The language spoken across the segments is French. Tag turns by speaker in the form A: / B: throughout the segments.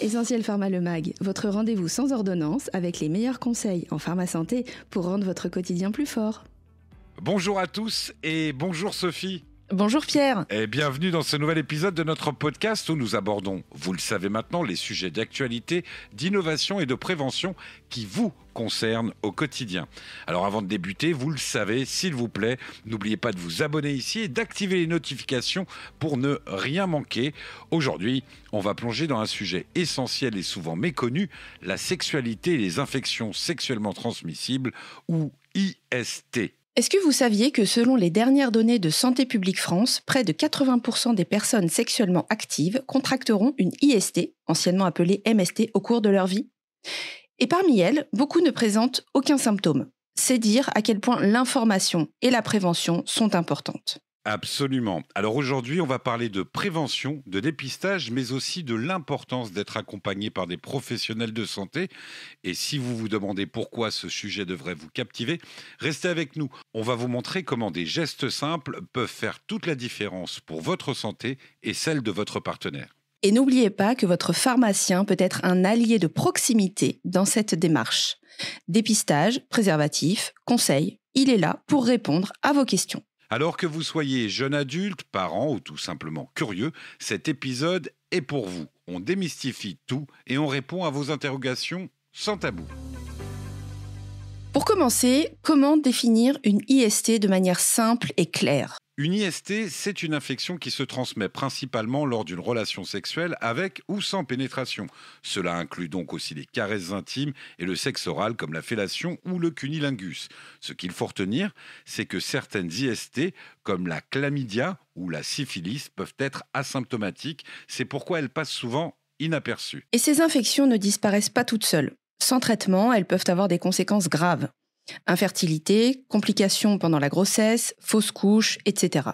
A: Essentiel Pharma Le Mag, votre rendez-vous sans ordonnance avec les meilleurs conseils en pharma-santé pour rendre votre quotidien plus fort.
B: Bonjour à tous et bonjour Sophie.
A: Bonjour Pierre.
B: Et bienvenue dans ce nouvel épisode de notre podcast où nous abordons, vous le savez maintenant, les sujets d'actualité, d'innovation et de prévention qui vous concernent au quotidien. Alors avant de débuter, vous le savez, s'il vous plaît, n'oubliez pas de vous abonner ici et d'activer les notifications pour ne rien manquer. Aujourd'hui, on va plonger dans un sujet essentiel et souvent méconnu, la sexualité et les infections sexuellement transmissibles ou IST.
A: Est-ce que vous saviez que selon les dernières données de Santé publique France, près de 80% des personnes sexuellement actives contracteront une IST, anciennement appelée MST, au cours de leur vie ? Et parmi elles, beaucoup ne présentent aucun symptôme. C'est dire à quel point l'information et la prévention sont importantes.
B: Absolument. Alors aujourd'hui, on va parler de prévention, de dépistage, mais aussi de l'importance d'être accompagné par des professionnels de santé. Et si vous vous demandez pourquoi ce sujet devrait vous captiver, restez avec nous. On va vous montrer comment des gestes simples peuvent faire toute la différence pour votre santé et celle de votre partenaire.
A: Et n'oubliez pas que votre pharmacien peut être un allié de proximité dans cette démarche. Dépistage, préservatif, conseils, il est là pour répondre à vos questions.
B: Alors que vous soyez jeune adulte, parent ou tout simplement curieux, cet épisode est pour vous. On démystifie tout et on répond à vos interrogations sans tabou.
A: Pour commencer, comment définir une IST de manière simple et claire ?
B: Une IST, c'est une infection qui se transmet principalement lors d'une relation sexuelle avec ou sans pénétration. Cela inclut donc aussi les caresses intimes et le sexe oral comme la fellation ou le cunnilingus. Ce qu'il faut retenir, c'est que certaines IST, comme la chlamydia ou la syphilis, peuvent être asymptomatiques. C'est pourquoi elles passent souvent inaperçues.
A: Et ces infections ne disparaissent pas toutes seules. Sans traitement, elles peuvent avoir des conséquences graves. Infertilité, complications pendant la grossesse, fausses couches, etc.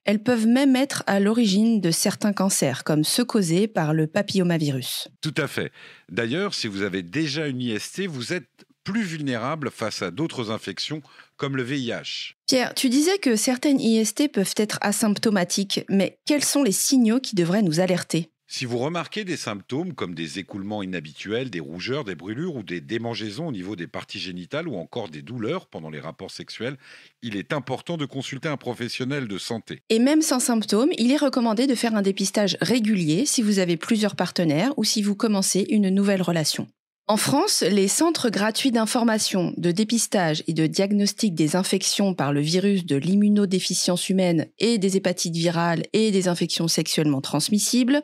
A: Elles peuvent même être à l'origine de certains cancers, comme ceux causés par le papillomavirus.
B: Tout à fait. D'ailleurs, si vous avez déjà une IST, vous êtes plus vulnérable face à d'autres infections comme le VIH.
A: Pierre, tu disais que certaines IST peuvent être asymptomatiques, mais quels sont les signaux qui devraient nous alerter ?
B: Si vous remarquez des symptômes comme des écoulements inhabituels, des rougeurs, des brûlures ou des démangeaisons au niveau des parties génitales ou encore des douleurs pendant les rapports sexuels, il est important de consulter un professionnel de santé.
A: Et même sans symptômes, il est recommandé de faire un dépistage régulier si vous avez plusieurs partenaires ou si vous commencez une nouvelle relation. En France, les centres gratuits d'information, de dépistage et de diagnostic des infections par le virus de l'immunodéficience humaine et des hépatites virales et des infections sexuellement transmissibles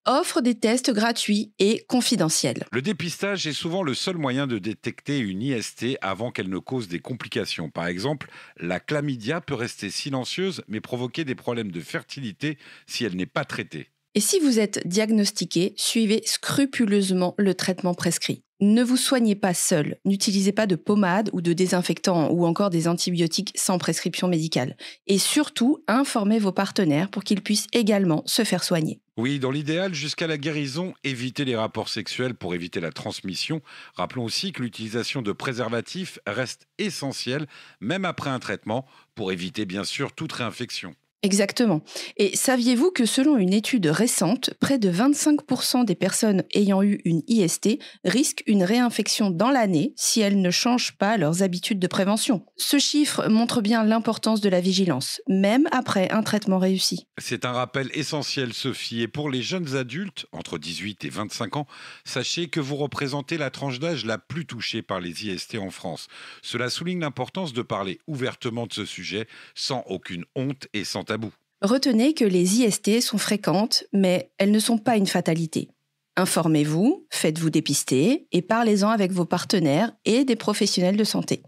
A: offrent des tests gratuits et confidentiels.
B: Le dépistage est souvent le seul moyen de détecter une IST avant qu'elle ne cause des complications. Par exemple, la chlamydia peut rester silencieuse mais provoquer des problèmes de fertilité si elle n'est pas traitée.
A: Et si vous êtes diagnostiqué, suivez scrupuleusement le traitement prescrit. Ne vous soignez pas seul, n'utilisez pas de pommade ou de désinfectants ou encore des antibiotiques sans prescription médicale. Et surtout, informez vos partenaires pour qu'ils puissent également se faire soigner.
B: Oui, dans l'idéal, jusqu'à la guérison, évitez les rapports sexuels pour éviter la transmission. Rappelons aussi que l'utilisation de préservatifs reste essentielle, même après un traitement, pour éviter bien sûr toute réinfection.
A: Exactement. Et saviez-vous que selon une étude récente, près de 25% des personnes ayant eu une IST risquent une réinfection dans l'année si elles ne changent pas leurs habitudes de prévention. Ce chiffre montre bien l'importance de la vigilance, même après un traitement réussi.
B: C'est un rappel essentiel, Sophie. Et pour les jeunes adultes, entre 18 et 25 ans, sachez que vous représentez la tranche d'âge la plus touchée par les IST en France. Cela souligne l'importance de parler ouvertement de ce sujet, sans aucune honte et sans tabou.
A: Retenez que les IST sont fréquentes, mais elles ne sont pas une fatalité. Informez-vous, faites-vous dépister et parlez-en avec vos partenaires et des professionnels de santé.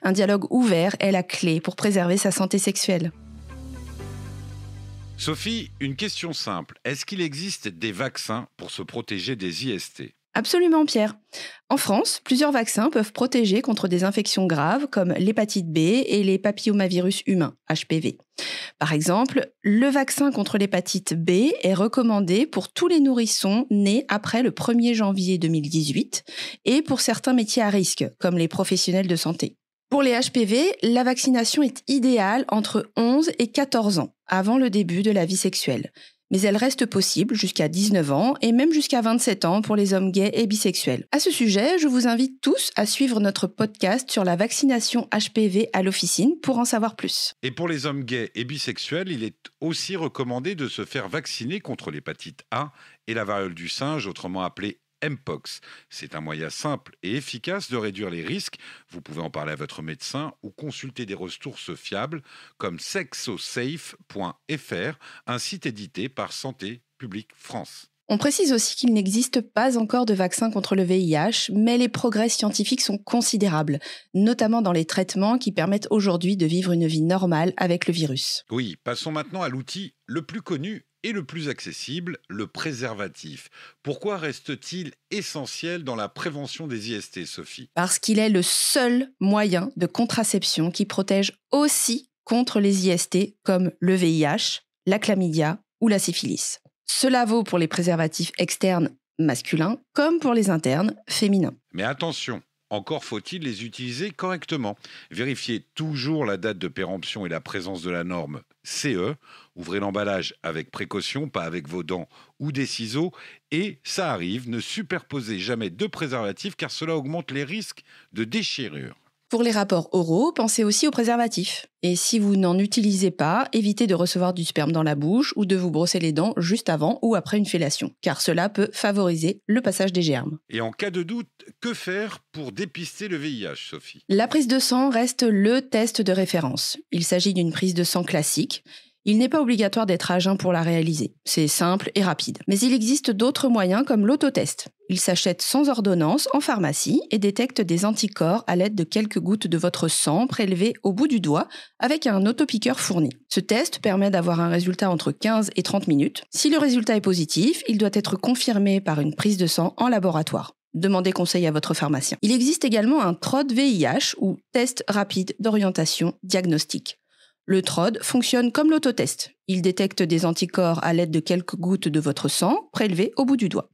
A: Un dialogue ouvert est la clé pour préserver sa santé sexuelle.
B: Sophie, une question simple. Est-ce qu'il existe des vaccins pour se protéger des IST ?
A: Absolument, Pierre. En France, plusieurs vaccins peuvent protéger contre des infections graves comme l'hépatite B et les papillomavirus humains, HPV. Par exemple, le vaccin contre l'hépatite B est recommandé pour tous les nourrissons nés après le 1er janvier 2018 et pour certains métiers à risque, comme les professionnels de santé. Pour les HPV, la vaccination est idéale entre 11 et 14 ans, avant le début de la vie sexuelle. Mais elle reste possible jusqu'à 19 ans et même jusqu'à 27 ans pour les hommes gays et bisexuels. À ce sujet, je vous invite tous à suivre notre podcast sur la vaccination HPV à l'officine pour en savoir plus.
B: Et pour les hommes gays et bisexuels, il est aussi recommandé de se faire vacciner contre l'hépatite A et la variole du singe, autrement appelée Mpox. C'est un moyen simple et efficace de réduire les risques. Vous pouvez en parler à votre médecin ou consulter des ressources fiables comme sexosafe.fr, un site édité par Santé publique France.
A: On précise aussi qu'il n'existe pas encore de vaccin contre le VIH, mais les progrès scientifiques sont considérables, notamment dans les traitements qui permettent aujourd'hui de vivre une vie normale avec le virus.
B: Oui, passons maintenant à l'outil le plus connu et le plus accessible, le préservatif. Pourquoi reste-t-il essentiel dans la prévention des IST, Sophie ?
A: Parce qu'il est le seul moyen de contraception qui protège aussi contre les IST comme le VIH, la chlamydia ou la syphilis. Cela vaut pour les préservatifs externes masculins comme pour les internes féminins.
B: Mais attention, encore faut-il les utiliser correctement. Vérifiez toujours la date de péremption et la présence de la norme CE. Ouvrez l'emballage avec précaution, pas avec vos dents ou des ciseaux. Et ça arrive, ne superposez jamais deux préservatifs car cela augmente les risques de déchirure.
A: Pour les rapports oraux, pensez aussi aux préservatifs. Et si vous n'en utilisez pas, évitez de recevoir du sperme dans la bouche ou de vous brosser les dents juste avant ou après une fellation, car cela peut favoriser le passage des germes.
B: Et en cas de doute, que faire pour dépister le VIH, Sophie ?
A: La prise de sang reste le test de référence. Il s'agit d'une prise de sang classique. Il n'est pas obligatoire d'être à jeun pour la réaliser. C'est simple et rapide. Mais il existe d'autres moyens comme l'autotest. Il s'achète sans ordonnance en pharmacie et détecte des anticorps à l'aide de quelques gouttes de votre sang prélevées au bout du doigt avec un autopiqueur fourni. Ce test permet d'avoir un résultat entre 15 et 30 minutes. Si le résultat est positif, il doit être confirmé par une prise de sang en laboratoire. Demandez conseil à votre pharmacien. Il existe également un TROD VIH ou test rapide d'orientation diagnostique. Le TROD fonctionne comme l'autotest. Il détecte des anticorps à l'aide de quelques gouttes de votre sang prélevées au bout du doigt.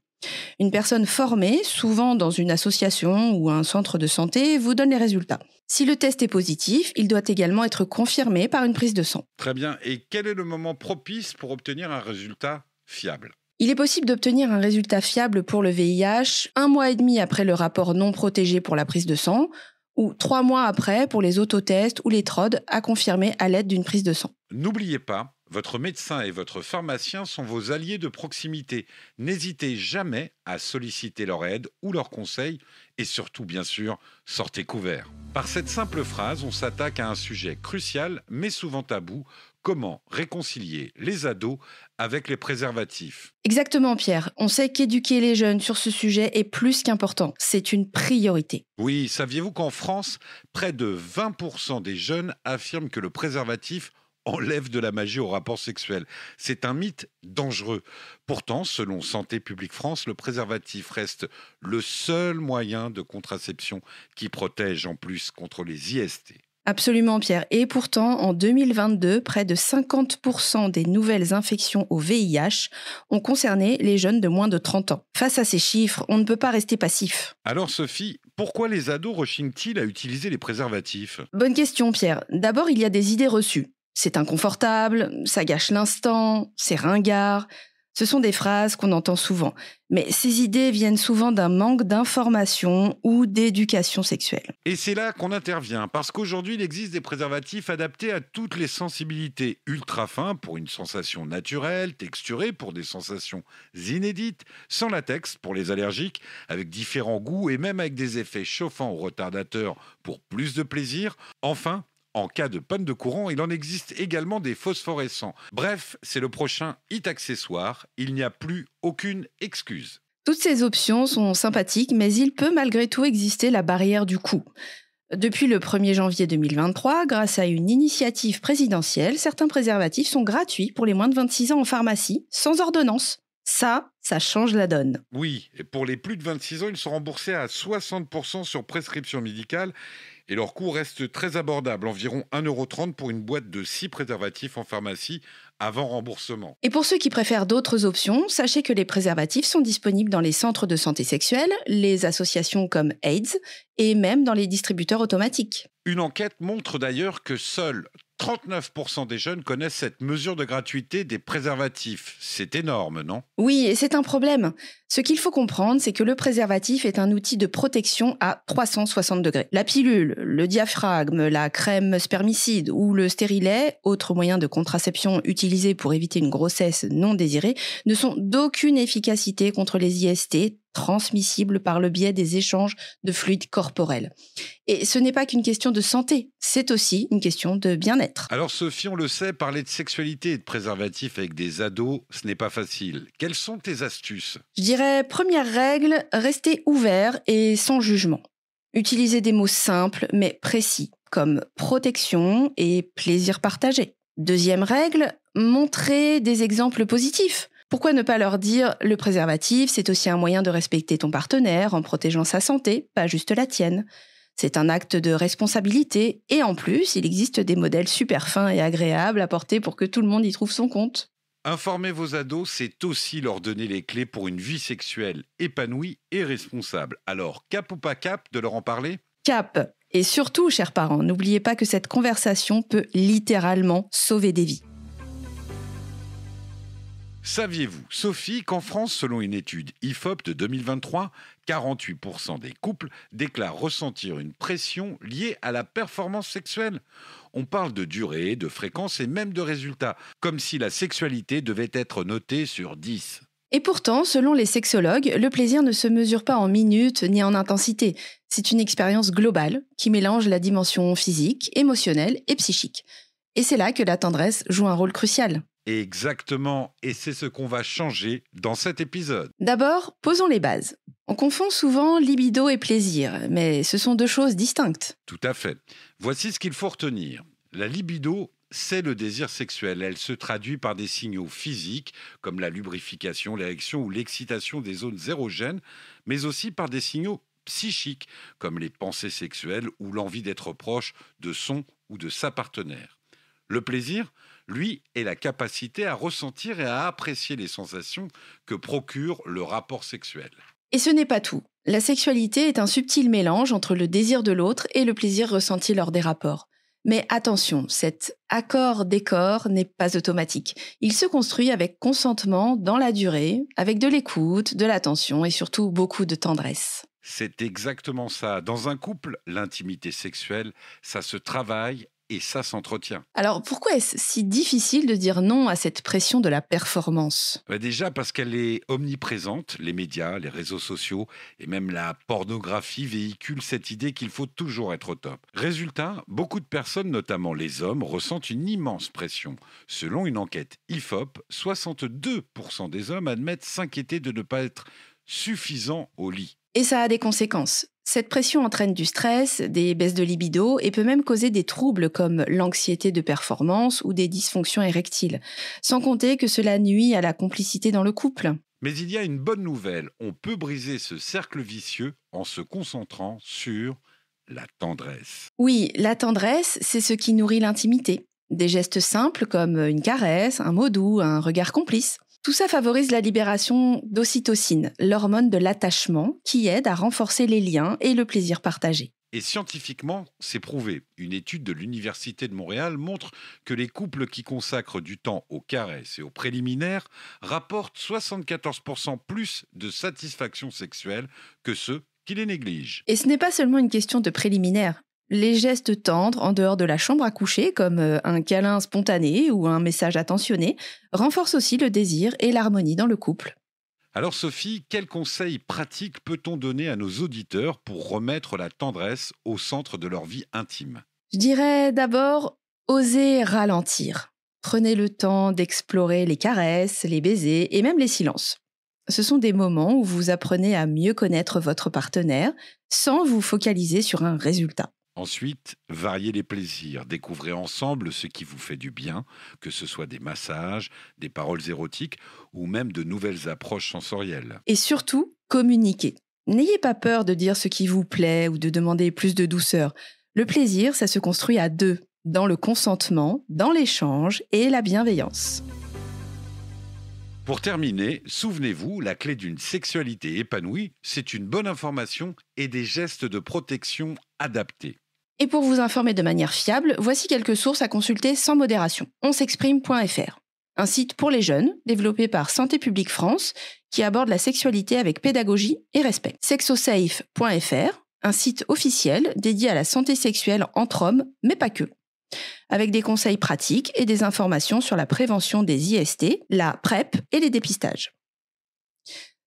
A: Une personne formée, souvent dans une association ou un centre de santé, vous donne les résultats. Si le test est positif, il doit également être confirmé par une prise de sang.
B: Très bien. Et quel est le moment propice pour obtenir un résultat fiable ?
A: Il est possible d'obtenir un résultat fiable pour le VIH 1 mois et demi après le rapport non protégé pour la prise de sang, ou 3 mois après pour les autotests ou les TROD à confirmer à l'aide d'une prise de sang.
B: N'oubliez pas, votre médecin et votre pharmacien sont vos alliés de proximité. N'hésitez jamais à solliciter leur aide ou leurs conseils et surtout, bien sûr, sortez couverts. Par cette simple phrase, on s'attaque à un sujet crucial mais souvent tabou. Comment réconcilier les ados avec les préservatifs ?
A: Exactement, Pierre. On sait qu'éduquer les jeunes sur ce sujet est plus qu'important. C'est une priorité.
B: Oui, saviez-vous qu'en France, près de 20% des jeunes affirment que le préservatif enlève de la magie au rapport sexuel. C'est un mythe dangereux. Pourtant, selon Santé publique France, le préservatif reste le seul moyen de contraception qui protège en plus contre les IST.
A: Absolument, Pierre. Et pourtant, en 2022, près de 50% des nouvelles infections au VIH ont concerné les jeunes de moins de 30 ans. Face à ces chiffres, on ne peut pas rester passif.
B: Alors Sophie, pourquoi les ados rechignent-ils à utiliser les préservatifs ?
A: Bonne question, Pierre. D'abord, il y a des idées reçues. C'est inconfortable, ça gâche l'instant, c'est ringard. Ce sont des phrases qu'on entend souvent. Mais ces idées viennent souvent d'un manque d'information ou d'éducation sexuelle.
B: Et c'est là qu'on intervient, parce qu'aujourd'hui, il existe des préservatifs adaptés à toutes les sensibilités. Ultra fins pour une sensation naturelle, texturés pour des sensations inédites, sans latex pour les allergiques, avec différents goûts et même avec des effets chauffants ou retardateurs pour plus de plaisir. Enfin, en cas de panne de courant, il en existe également des phosphorescents. Bref, c'est le prochain hit accessoire. Il n'y a plus aucune excuse.
A: Toutes ces options sont sympathiques, mais il peut malgré tout exister la barrière du coût. Depuis le 1er janvier 2023, grâce à une initiative présidentielle, certains préservatifs sont gratuits pour les moins de 26 ans en pharmacie, sans ordonnance. Ça change la donne.
B: Oui, et pour les plus de 26 ans, ils sont remboursés à 60% sur prescription médicale. Et leur coût reste très abordable, environ 1,30 € pour une boîte de 6 préservatifs en pharmacie avant remboursement.
A: Et pour ceux qui préfèrent d'autres options, sachez que les préservatifs sont disponibles dans les centres de santé sexuelle, les associations comme AIDS et même dans les distributeurs automatiques.
B: Une enquête montre d'ailleurs que seuls 39% des jeunes connaissent cette mesure de gratuité des préservatifs. C'est énorme, non?
A: Oui, et c'est un problème. Ce qu'il faut comprendre, c'est que le préservatif est un outil de protection à 360 degrés. La pilule, le diaphragme, la crème spermicide ou le stérilet, autre moyen de contraception utilisé pour éviter une grossesse non désirée, ne sont d'aucune efficacité contre les IST transmissibles par le biais des échanges de fluides corporels. Et ce n'est pas qu'une question de santé, c'est aussi une question de bien-être.
B: Alors Sophie, on le sait, parler de sexualité et de préservatif avec des ados, ce n'est pas facile. Quelles sont tes astuces?
A: Je dirais, première règle, rester ouvert et sans jugement. Utilisez des mots simples mais précis, comme protection et plaisir partagé. Deuxième règle, montrez des exemples positifs. Pourquoi ne pas leur dire le préservatif, c'est aussi un moyen de respecter ton partenaire en protégeant sa santé, pas juste la tienne. C'est un acte de responsabilité et en plus, il existe des modèles super fins et agréables à porter pour que tout le monde y trouve son compte.
B: Informer vos ados, c'est aussi leur donner les clés pour une vie sexuelle épanouie et responsable. Alors, cap ou pas cap de leur en parler?
A: Cap. Et surtout, chers parents, n'oubliez pas que cette conversation peut littéralement sauver des vies.
B: Saviez-vous, Sophie, qu'en France, selon une étude IFOP de 2023, 48% des couples déclarent ressentir une pression liée à la performance sexuelle? On parle de durée, de fréquence et même de résultats, comme si la sexualité devait être notée sur 10.
A: Et pourtant, selon les sexologues, le plaisir ne se mesure pas en minutes ni en intensité. C'est une expérience globale qui mélange la dimension physique, émotionnelle et psychique. Et c'est là que la tendresse joue un rôle crucial.
B: Exactement, et c'est ce qu'on va changer dans cet épisode.
A: D'abord, posons les bases. On confond souvent libido et plaisir, mais ce sont deux choses distinctes.
B: Tout à fait. Voici ce qu'il faut retenir. La libido, c'est le désir sexuel. Elle se traduit par des signaux physiques, comme la lubrification, l'érection ou l'excitation des zones érogènes, mais aussi par des signaux psychiques, comme les pensées sexuelles ou l'envie d'être proche de son ou de sa partenaire. Le plaisir, lui, est la capacité à ressentir et à apprécier les sensations que procure le rapport sexuel.
A: Et ce n'est pas tout. La sexualité est un subtil mélange entre le désir de l'autre et le plaisir ressenti lors des rapports. Mais attention, cet accord-décor n'est pas automatique. Il se construit avec consentement dans la durée, avec de l'écoute, de l'attention et surtout beaucoup de tendresse.
B: C'est exactement ça. Dans un couple, l'intimité sexuelle, ça se travaille et ça s'entretient.
A: Alors pourquoi est-ce si difficile de dire non à cette pression de la performance ?
B: Déjà parce qu'elle est omniprésente, les médias, les réseaux sociaux et même la pornographie véhiculent cette idée qu'il faut toujours être au top. Résultat, beaucoup de personnes, notamment les hommes, ressentent une immense pression. Selon une enquête IFOP, 62% des hommes admettent s'inquiéter de ne pas être suffisants au lit.
A: Et ça a des conséquences. Cette pression entraîne du stress, des baisses de libido et peut même causer des troubles comme l'anxiété de performance ou des dysfonctions érectiles. Sans compter que cela nuit à la complicité dans le couple.
B: Mais il y a une bonne nouvelle, on peut briser ce cercle vicieux en se concentrant sur la tendresse.
A: Oui, la tendresse, c'est ce qui nourrit l'intimité. Des gestes simples comme une caresse, un mot doux, un regard complice. Tout ça favorise la libération d'ocytocine, l'hormone de l'attachement, qui aide à renforcer les liens et le plaisir partagé.
B: Et scientifiquement, c'est prouvé. Une étude de l'Université de Montréal montre que les couples qui consacrent du temps aux caresses et aux préliminaires rapportent 74% plus de satisfaction sexuelle que ceux qui les négligent.
A: Et ce n'est pas seulement une question de préliminaires. Les gestes tendres en dehors de la chambre à coucher, comme un câlin spontané ou un message attentionné, renforcent aussi le désir et l'harmonie dans le couple.
B: Alors Sophie, quels conseils pratiques peut-on donner à nos auditeurs pour remettre la tendresse au centre de leur vie intime?
A: Je dirais d'abord, osez ralentir. Prenez le temps d'explorer les caresses, les baisers et même les silences. Ce sont des moments où vous apprenez à mieux connaître votre partenaire sans vous focaliser sur un résultat.
B: Ensuite, variez les plaisirs, découvrez ensemble ce qui vous fait du bien, que ce soit des massages, des paroles érotiques ou même de nouvelles approches sensorielles.
A: Et surtout, communiquez. N'ayez pas peur de dire ce qui vous plaît ou de demander plus de douceur. Le plaisir, ça se construit à deux, dans le consentement, dans l'échange et la bienveillance.
B: Pour terminer, souvenez-vous, la clé d'une sexualité épanouie, c'est une bonne information et des gestes de protection adaptés.
A: Et pour vous informer de manière fiable, voici quelques sources à consulter sans modération. Onsexprime.fr, un site pour les jeunes, développé par Santé publique France, qui aborde la sexualité avec pédagogie et respect. Sexosafe.fr, un site officiel dédié à la santé sexuelle entre hommes, mais pas que, avec des conseils pratiques et des informations sur la prévention des IST, la PrEP et les dépistages.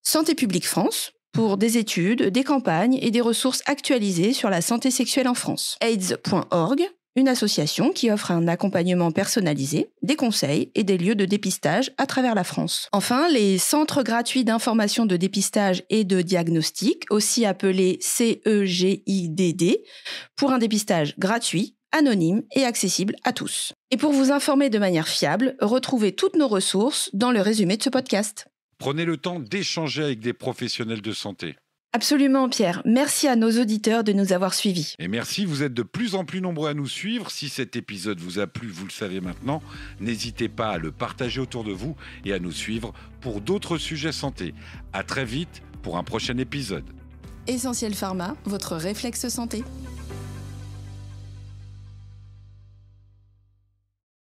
A: Santé publique France, pour des études, des campagnes et des ressources actualisées sur la santé sexuelle en France. AIDS.org, une association qui offre un accompagnement personnalisé, des conseils et des lieux de dépistage à travers la France. Enfin, les centres gratuits d'information de dépistage et de diagnostic, aussi appelés CEGIDD, pour un dépistage gratuit, anonyme et accessible à tous. Et pour vous informer de manière fiable, retrouvez toutes nos ressources dans le résumé de ce podcast.
B: Prenez le temps d'échanger avec des professionnels de santé.
A: Absolument, Pierre. Merci à nos auditeurs de nous avoir suivis.
B: Et merci, vous êtes de plus en plus nombreux à nous suivre. Si cet épisode vous a plu, vous le savez maintenant, n'hésitez pas à le partager autour de vous et à nous suivre pour d'autres sujets santé. À très vite pour un prochain épisode.
A: Essentiel Pharma, votre réflexe santé.